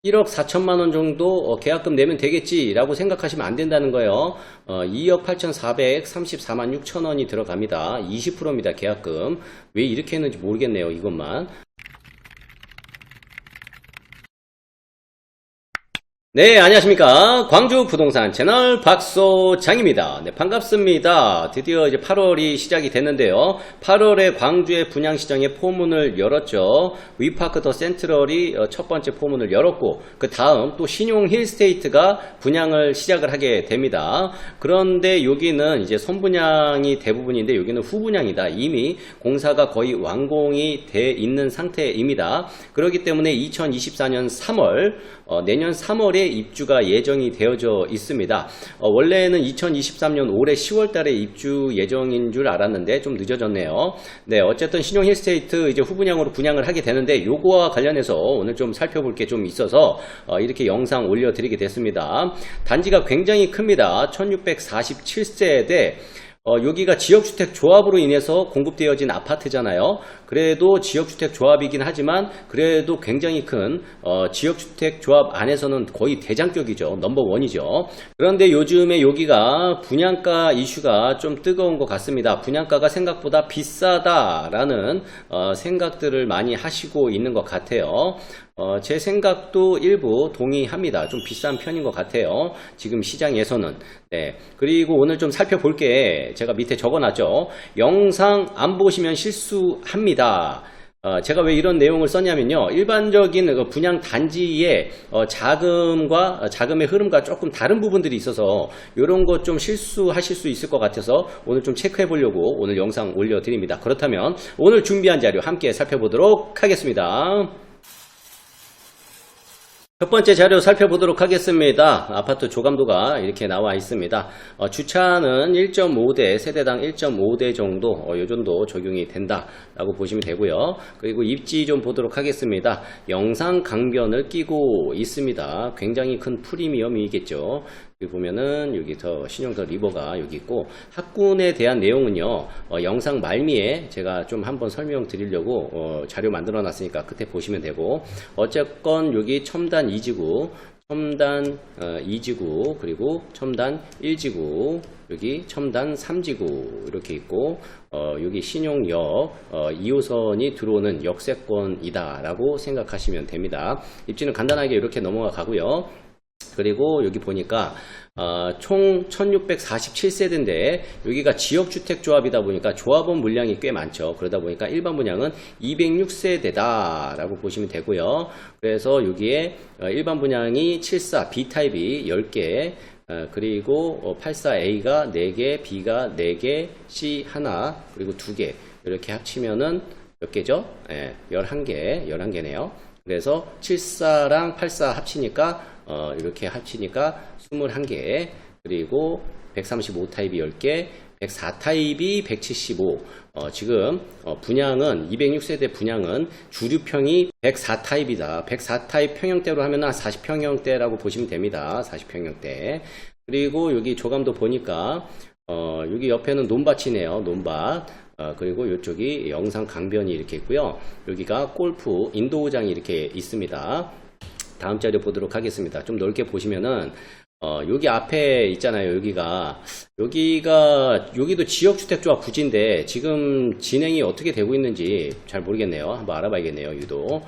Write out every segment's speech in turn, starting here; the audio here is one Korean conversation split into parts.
1억 4천만 원 정도 계약금 내면 되겠지라고 생각하시면 안 된다는 거예요. 2억 8,434만 6천 원이 들어갑니다. 20%입니다. 계약금. 왜 이렇게 했는지 모르겠네요. 이것만. 네, 안녕하십니까. 광주 부동산 채널 박소장입니다. 네, 반갑습니다. 드디어 이제 8월이 시작이 됐는데요. 8월에 광주의 분양시장에 포문을 열었죠. 위파크 더 센트럴이 첫 번째 포문을 열었고, 그 다음 또 신용 힐스테이트가 분양을 시작을 하게 됩니다. 그런데 여기는 이제 선분양이 대부분인데 여기는 후분양이다. 이미 공사가 거의 완공이 돼 있는 상태입니다. 그렇기 때문에 2024년 3월, 내년 3월에 입주가 예정이 되어져 있습니다. 원래는 2023년 올해 10월 달에 입주 예정인 줄 알았는데 좀 늦어졌네요. 네, 어쨌든 신용 힐스테이트 이제 후분양으로 분양을 하게 되는데 요거와 관련해서 오늘 좀 살펴볼 게 좀 있어서 이렇게 영상 올려드리게 됐습니다. 단지가 굉장히 큽니다. 1647세대. 여기가 지역주택 조합으로 인해서 공급되어진 아파트잖아요. 그래도 지역주택 조합이긴 하지만 그래도 굉장히 큰 지역주택 조합 안에서는 거의 대장격이죠. 넘버원이죠. 그런데 요즘에 여기가 분양가 이슈가 좀 뜨거운 것 같습니다. 분양가가 생각보다 비싸다라는 생각들을 많이 하시고 있는 것 같아요. 제 생각도 일부 동의합니다. 좀 비싼 편인 것 같아요. 지금 시장에서는. 네. 그리고 오늘 좀 살펴볼 게 제가 밑에 적어놨죠. 영상 안 보시면 실수합니다. 제가 왜 이런 내용을 썼냐면요. 일반적인 분양 단지의 자금의 흐름과 조금 다른 부분들이 있어서 이런 것 좀 실수하실 수 있을 것 같아서 오늘 좀 체크해 보려고 오늘 영상 올려드립니다. 그렇다면 오늘 준비한 자료 함께 살펴보도록 하겠습니다. 첫 번째 자료 살펴보도록 하겠습니다. 아파트 조감도가 이렇게 나와 있습니다. 주차는 1.5대, 세대당 1.5대 정도, 요 정도 적용이 된다라고 보시면 되고요. 그리고 입지 좀 보도록 하겠습니다. 영상 강변을 끼고 있습니다. 굉장히 큰 프리미엄이겠죠. 여기 보면은 여기 더 신용 더 리버가 여기 있고, 학군에 대한 내용은요, 영상 말미에 제가 좀 한번 설명드리려고 자료 만들어 놨으니까 끝에 보시면 되고, 어쨌건 여기 첨단 2지구, 첨단 2지구, 그리고 첨단 1지구, 여기 첨단 3지구 이렇게 있고, 여기 신용역 2호선이 들어오는 역세권이다 라고 생각하시면 됩니다. 입지는 간단하게 이렇게 넘어가 가고요. 그리고 여기 보니까 총 1647세대인데 여기가 지역주택조합이다 보니까 조합원 물량이 꽤 많죠. 그러다 보니까 일반 분양은 206세대다 라고 보시면 되고요. 그래서 여기에 일반 분양이 74 B타입이 10개, 그리고 84A가 4개, B가 4개, C 하나, 그리고 2개 이렇게 합치면은 몇 개죠? 11개네요. 그래서 74랑 84 합치니까 이렇게 합치니까 21개, 그리고 135 타입이 10개, 104 타입이 175. 지금 분양은 206세대 분양은 주류평이 104 타입이다. 104 타입 평형대로 하면 한 40평형대라고 보시면 됩니다. 40평형대. 그리고 여기 조감도 보니까 여기 옆에는 논밭이네요. 논밭. 그리고 이쪽이 영상 강변이 이렇게 있고요. 여기가 골프 인도구장이 이렇게 있습니다. 다음 자료 보도록 하겠습니다. 좀 넓게 보시면은 여기 앞에 있잖아요. 여기도 지역주택조합 부지인데 지금 진행이 어떻게 되고 있는지 잘 모르겠네요. 한번 알아봐야겠네요. 유도.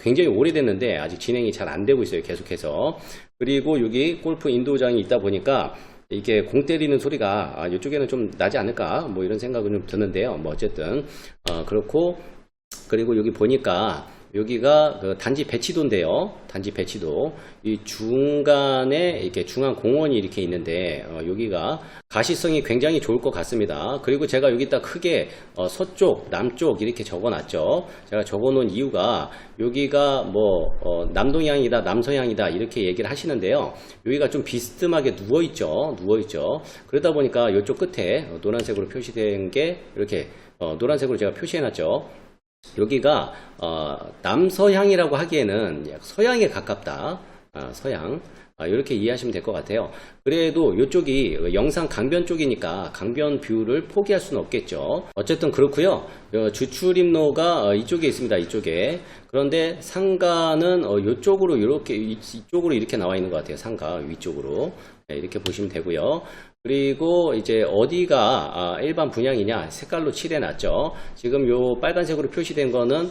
굉장히 오래됐는데 아직 진행이 잘 안 되고 있어요. 계속해서. 그리고 여기 골프 인도구장이 있다 보니까 이게 공 때리는 소리가 이쪽에는 좀 나지 않을까 뭐 이런 생각은 좀 드는데요. 뭐 어쨌든 그렇고, 그리고 여기 보니까 여기가 그 단지 배치도인데요. 단지 배치도. 이 중간에 이렇게 중앙 공원이 이렇게 있는데, 여기가 가시성이 굉장히 좋을 것 같습니다. 그리고 제가 여기다 크게 서쪽, 남쪽 이렇게 적어 놨죠. 제가 적어 놓은 이유가 여기가 뭐 남동향이다, 남서향이다 이렇게 얘기를 하시는데요. 여기가 좀 비스듬하게 누워 있죠. 그러다 보니까 이쪽 끝에 노란색으로 표시된 게 이렇게 노란색으로 제가 표시해 놨죠. 여기가 남서향이라고 하기에는 서양에 가깝다. 서양. 이렇게 이해하시면 될 것 같아요. 그래도 이쪽이 영상 강변 쪽이니까 강변 뷰를 포기할 수는 없겠죠. 어쨌든 그렇고요. 주출입로가 이쪽에 있습니다. 이쪽에. 그런데 상가는 이쪽으로 이쪽으로 이렇게 나와 있는 것 같아요. 상가 위쪽으로. 네, 이렇게 보시면 되고요. 그리고 이제 어디가 일반 분양이냐 색깔로 칠해 놨죠. 지금 요 빨간색으로 표시된 거는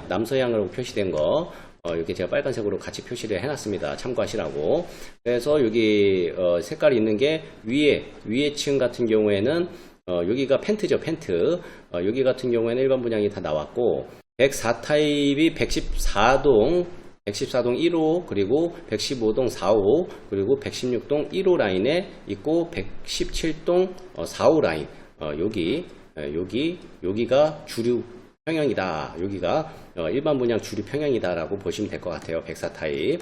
남서향으로 표시된 거 이렇게 제가 빨간색으로 같이 표시를 해놨습니다. 참고하시라고. 그래서 여기 색깔이 있는 게 위에 층 같은 경우에는 여기가 펜트죠. 펜트. 여기 같은 경우에는 일반 분양이 다 나왔고 104 타입이 114동 114동 1호, 그리고 115동 4호, 그리고 116동 1호 라인에 있고 117동 4호 라인. 여기가 주류 평형이다. 여기가 일반 분양 주류 평형이다라고 보시면 될 것 같아요. 104 타입.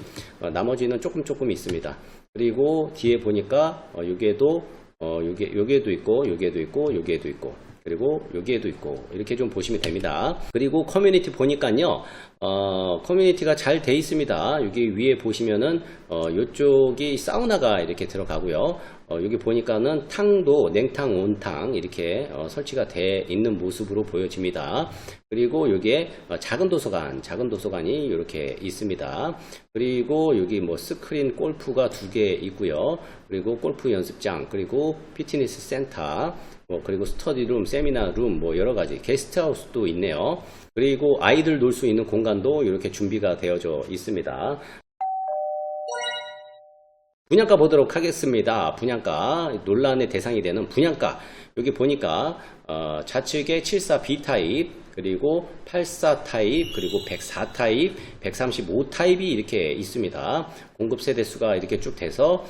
나머지는 조금 있습니다. 그리고 뒤에 보니까 여기에도 있고, 여기에도 있고, 그리고 여기에도 있고, 이렇게 좀 보시면 됩니다. 그리고 커뮤니티 보니까요, 커뮤니티가 잘 돼 있습니다. 여기 위에 보시면은, 이쪽이 사우나가 이렇게 들어가고요. 여기 보니까는 탕도 냉탕, 온탕 이렇게 설치가 돼 있는 모습으로 보여집니다. 그리고 여기에 작은 도서관이 이렇게 있습니다. 그리고 여기 뭐 스크린 골프가 2개 있고요. 그리고 골프 연습장, 그리고 피트니스 센터, 그리고 스터디룸, 세미나룸, 여러가지 게스트하우스도 있네요. 그리고 아이들 놀 수 있는 공간도 이렇게 준비가 되어져 있습니다. 분양가 보도록 하겠습니다. 분양가, 논란의 대상이 되는 분양가. 여기 보니까 좌측에 74B 타입, 그리고 84 타입, 그리고 104 타입, 135 타입이 이렇게 있습니다. 공급 세대수가 이렇게 쭉 돼서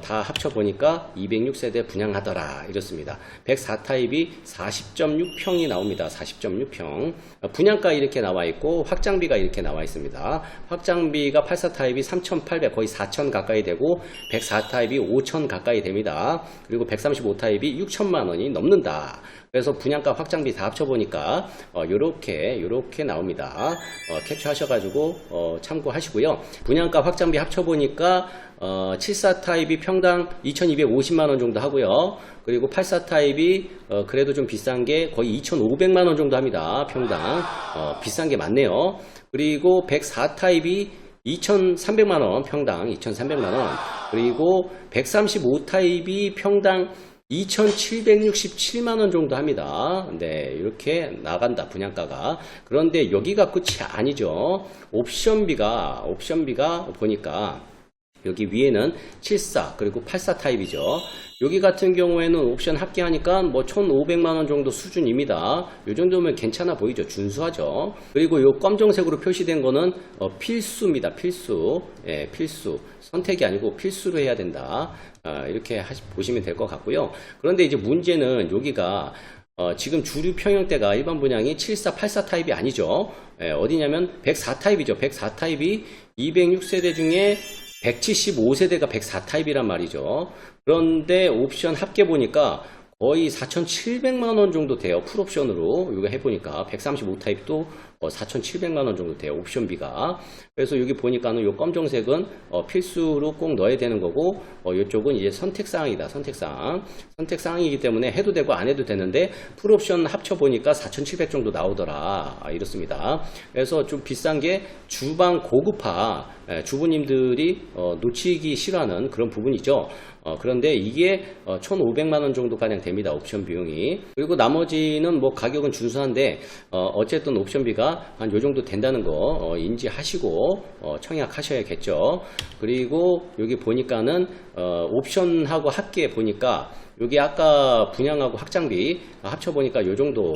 다 합쳐보니까 206세대 분양하더라 이렇습니다. 104 타입이 40.6평이 나옵니다. 40.6평. 분양가 이렇게 나와 있고 확장비가 이렇게 나와 있습니다. 확장비가 84 타입이 3,800 거의 4,000 가까이 되고 104 타입이 5,000 가까이 됩니다. 그리고 135 타입이 6천만 원이 넘는다. 그래서 분양가 확장비 다 합쳐보니까 요렇게 나옵니다. 캡처하셔가지고 참고하시고요. 분양가 확장비 합쳐보니까 74 타입이 평당 2,250만원 정도 하고요. 그리고 84 타입이 그래도 좀 비싼 게 거의 2,500만원 정도 합니다. 평당. 비싼 게 많네요. 그리고 104 타입이 2,300만원 평당 2,300만원. 그리고 135 타입이 평당 2,767만원 정도 합니다. 네, 이렇게 나간다, 분양가가. 그런데 여기가 끝이 아니죠. 옵션비가 보니까 여기 위에는 74 그리고 84 타입이죠. 여기 같은 경우에는 옵션 합계하니까 1,500만원 정도 수준입니다. 이 정도면 괜찮아 보이죠. 준수하죠. 그리고 이 검정색으로 표시된 거는 필수입니다. 필수. 예, 필수. 선택이 아니고 필수로 해야 된다. 이렇게 보시면 될 것 같고요. 그런데 이제 문제는 여기가 지금 주류 평형대가 일반 분양이 74, 84 타입이 아니죠. 어디냐면 104 타입이죠. 104 타입이 206세대 중에 175세대가 104 타입이란 말이죠. 그런데 옵션 합계 보니까 거의 4,700만원 정도 돼요. 풀옵션으로 이거 해보니까 135 타입도 4,700만원 정도 돼요. 옵션비가. 그래서 여기 보니까는 이 검정색은 필수로 꼭 넣어야 되는 거고 이쪽은 이제 선택사항이다. 선택사항이기 때문에 해도 되고 안 해도 되는데 풀옵션 합쳐보니까 4,700 정도 나오더라. 이렇습니다. 그래서 좀 비싼 게 주방 고급화, 주부님들이 놓치기 싫어하는 그런 부분이죠. 그런데 이게 1,500만원 정도 가량 됩니다. 옵션 비용이. 그리고 나머지는 가격은 준수한데 어쨌든 옵션비가 한 요 정도 된다는 거 인지하시고 청약하셔야겠죠. 그리고 여기 보니까는 옵션하고 합계 보니까 여기 아까 분양하고 확장비 합쳐보니까 요 정도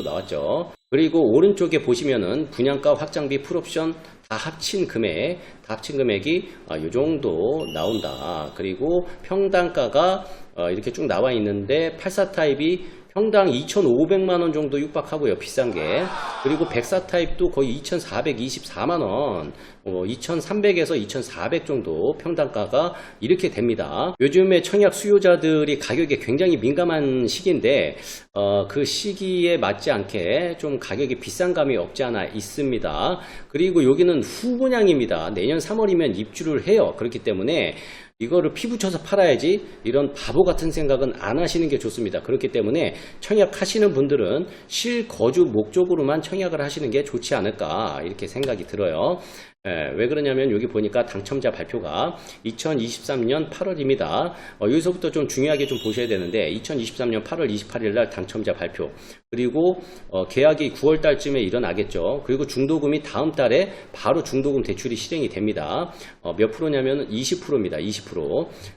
나왔죠. 그리고 오른쪽에 보시면은 분양가, 확장비, 풀옵션 다 합친 금액이 요 정도 나온다. 그리고 평당가가 이렇게 쭉 나와 있는데 84 타입이 평당 2,500만원 정도 육박하고요. 비싼게. 그리고 백사 타입도 거의 2,424만원, 2,300에서 2,400 정도 평당가가 이렇게 됩니다. 요즘에 청약 수요자들이 가격에 굉장히 민감한 시기인데 그 시기에 맞지 않게 좀 가격이 비싼 감이 없지 않아 있습니다. 그리고 여기는 후분양입니다. 내년 3월이면 입주를 해요. 그렇기 때문에 이거를 피 붙여서 팔아야지, 이런 바보 같은 생각은 안 하시는 게 좋습니다. 그렇기 때문에 청약하시는 분들은 실거주 목적으로만 청약을 하시는 게 좋지 않을까, 이렇게 생각이 들어요. 왜 그러냐면 여기 보니까 당첨자 발표가 2023년 8월입니다. 여기서부터 좀 중요하게 좀 보셔야 되는데, 2023년 8월 28일 날 당첨자 발표, 그리고 계약이 9월 달쯤에 일어나겠죠. 그리고 중도금이 다음 달에 바로 중도금 대출이 실행이 됩니다. 몇 프로냐면 20%입니다. 20%.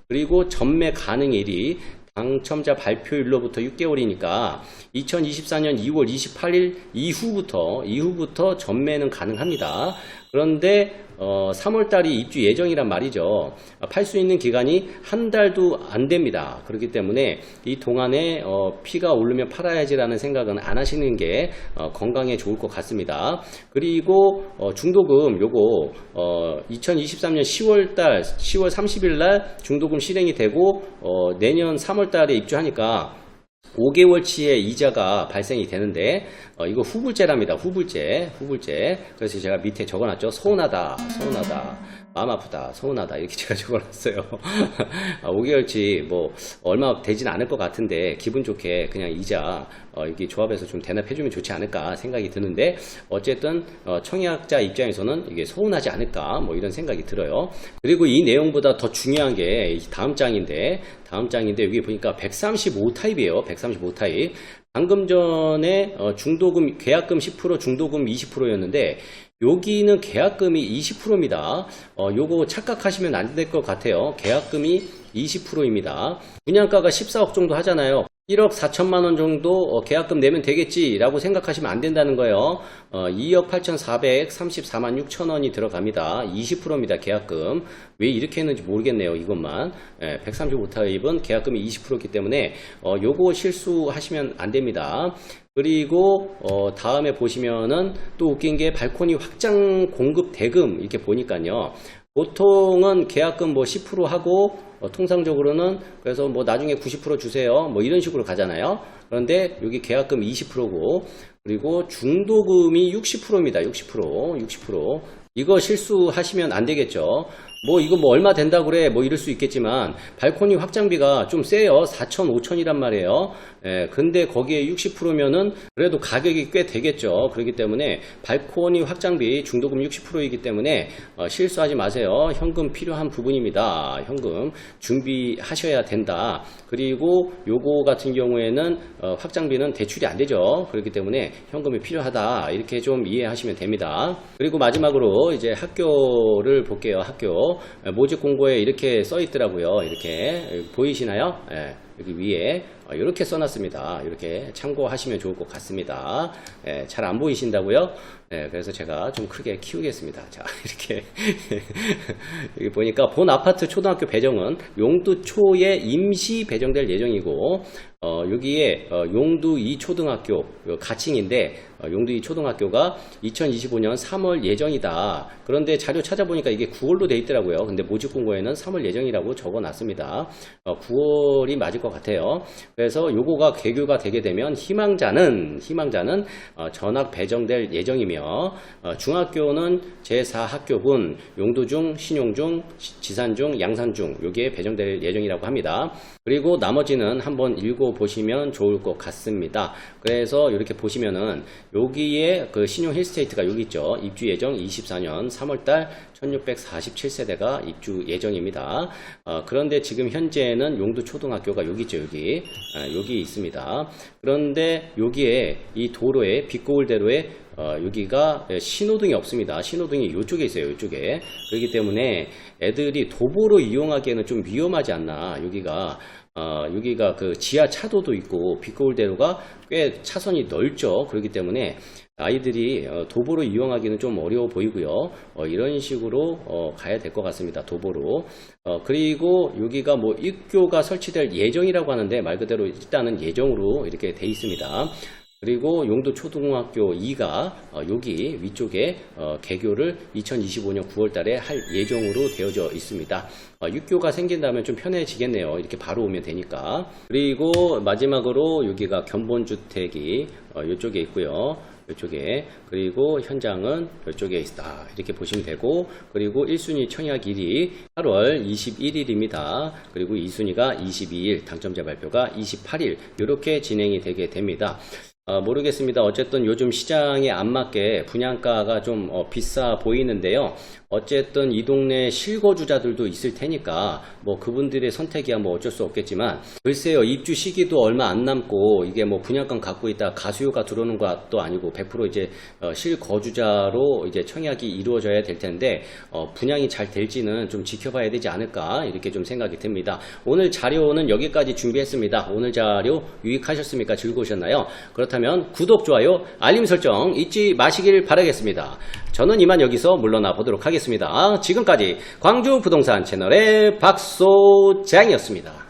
그리고 전매 가능일이 당첨자 발표일로부터 6개월이니까 2024년 2월 28일 이후부터 전매는 가능합니다. 그런데 3월달이 입주 예정이란 말이죠. 팔 수 있는 기간이 한 달도 안 됩니다. 그렇기 때문에 이 동안에 피가 오르면 팔아야지라는 생각은 안 하시는 게 건강에 좋을 것 같습니다. 그리고 중도금 요거 2023년 10월 30일 날 중도금 실행이 되고 내년 3월달에 입주하니까 5개월치의 이자가 발생이 되는데 이거 후불제랍니다. 후불제. 그래서 제가 밑에 적어놨죠. 서운하다. 마음 아프다. 서운하다. 이렇게 제가 적어놨어요. 5개월치 뭐 얼마 되진 않을 것 같은데 기분 좋게 그냥 이자 여기 조합에서 좀 대납해주면 좋지 않을까 생각이 드는데, 어쨌든 청약자 입장에서는 이게 서운하지 않을까 뭐 이런 생각이 들어요. 그리고 이 내용보다 더 중요한 게 다음 장인데 여기 보니까 135 타입이에요. 135 타입. 방금 전에 중도금 계약금 10% 중도금 20%였는데 여기는 계약금이 20%입니다. 요거 착각하시면 안 될 것 같아요. 계약금이 20%입니다. 분양가가 14억 정도 하잖아요. 1억 4천만 원 정도 계약금 내면 되겠지 라고 생각하시면 안 된다는 거예요. 2억 8,434만 6천 원이 들어갑니다. 20%입니다. 계약금. 왜 이렇게 했는지 모르겠네요. 이것만. 135 타입은 계약금이 20%이기 때문에 요거 실수하시면 안 됩니다. 그리고 다음에 보시면은 또 웃긴 게 발코니 확장 공급 대금 이렇게 보니까요. 보통은 계약금 뭐 10% 하고 통상적으로는 그래서 뭐 나중에 90% 주세요 뭐 이런 식으로 가잖아요. 그런데 여기 계약금 20%고 그리고 중도금이 60%입니다. 60%. 이거 실수하시면 안 되겠죠. 뭐 이거 뭐 얼마 된다 그래 뭐 이럴 수 있겠지만 발코니 확장비가 좀 세요. 4천 5천이란 말이에요. 근데 거기에 60%면은 그래도 가격이 꽤 되겠죠. 그렇기 때문에 발코니 확장비 중도금 60%이기 때문에 실수하지 마세요. 현금 필요한 부분입니다. 현금 준비하셔야 된다. 그리고 요거 같은 경우에는 확장비는 대출이 안 되죠. 그렇기 때문에 현금이 필요하다. 이렇게 좀 이해하시면 됩니다. 그리고 마지막으로 이제 학교를 볼게요. 학교 모집 공고에 이렇게 써 있더라고요. 이렇게 보이시나요? 여기 위에 이렇게 써놨습니다. 이렇게 참고하시면 좋을 것 같습니다. 잘 안 보이신다고요? 그래서 제가 좀 크게 키우겠습니다. 자, 이렇게 여기 보니까 본 아파트 초등학교 배정은 용두초에 임시 배정될 예정이고 여기에 용두 2초등학교 가칭인데 용두 2초등학교가 2025년 3월 예정이다. 그런데 자료 찾아보니까 이게 9월로 돼 있더라고요. 근데 모집 공고에는 3월 예정이라고 적어놨습니다. 9월이 맞을 것 같아요. 그래서 요거가 개교가 되게 되면 희망자는 전학 배정될 예정이며 중학교는 제4학교군 용두중, 신용중, 지산중, 양산중 여기에 배정될 예정이라고 합니다. 그리고 나머지는 한번 읽어보시면 좋을 것 같습니다. 그래서 이렇게 보시면은 여기에 그 신용 힐스테이트가 여기 있죠. 입주 예정 24년 3월달 1647세대가 입주 예정입니다. 그런데 지금 현재는 용두초등학교가 여기 있죠. 여기 있습니다. 그런데 여기에 이 도로에 빗고울대로에 여기가 신호등이 없습니다. 신호등이 이쪽에 있어요. 이쪽에. 그렇기 때문에 애들이 도보로 이용하기에는 좀 위험하지 않나. 여기가 그 지하 차도도 있고 빗고울대로가 꽤 차선이 넓죠. 그렇기 때문에 아이들이 도보로 이용하기는 좀 어려워 보이고요. 이런 식으로 가야 될 것 같습니다. 도보로. 그리고 여기가 뭐 입교가 설치될 예정이라고 하는데 말 그대로 일단은 예정으로 이렇게 돼 있습니다. 그리고 용도 초등학교 2가 여기 위쪽에 개교를 2025년 9월 달에 할 예정으로 되어져 있습니다. 6교가 생긴다면 좀 편해지겠네요. 이렇게 바로 오면 되니까. 그리고 마지막으로 여기가 견본주택이 이쪽에 있고요. 이쪽에. 그리고 현장은 이쪽에 있다. 이렇게 보시면 되고, 그리고 1순위 청약 일이 8월 21일입니다. 그리고 2순위가 22일, 당첨자 발표가 28일 이렇게 진행이 되게 됩니다. 모르겠습니다. 어쨌든 요즘 시장에 안 맞게 분양가가 좀 비싸 보이는데요. 어쨌든 이 동네 실거주자들도 있을 테니까 뭐 그분들의 선택이야 뭐 어쩔 수 없겠지만, 글쎄요, 입주 시기도 얼마 안 남고 이게 뭐 분양권 갖고 있다 가수요가 들어오는 것도 아니고 100% 이제 실거주자로 이제 청약이 이루어져야 될 텐데 분양이 잘 될지는 좀 지켜봐야 되지 않을까 이렇게 좀 생각이 듭니다. 오늘 자료는 여기까지 준비했습니다. 오늘 자료 유익하셨습니까? 즐거우셨나요? 그렇다면 구독, 좋아요, 알림 설정 잊지 마시길 바라겠습니다. 저는 이만 여기서 물러나 보도록 하겠습니다. 지금까지 광주 부동산 채널의 박소장이었습니다.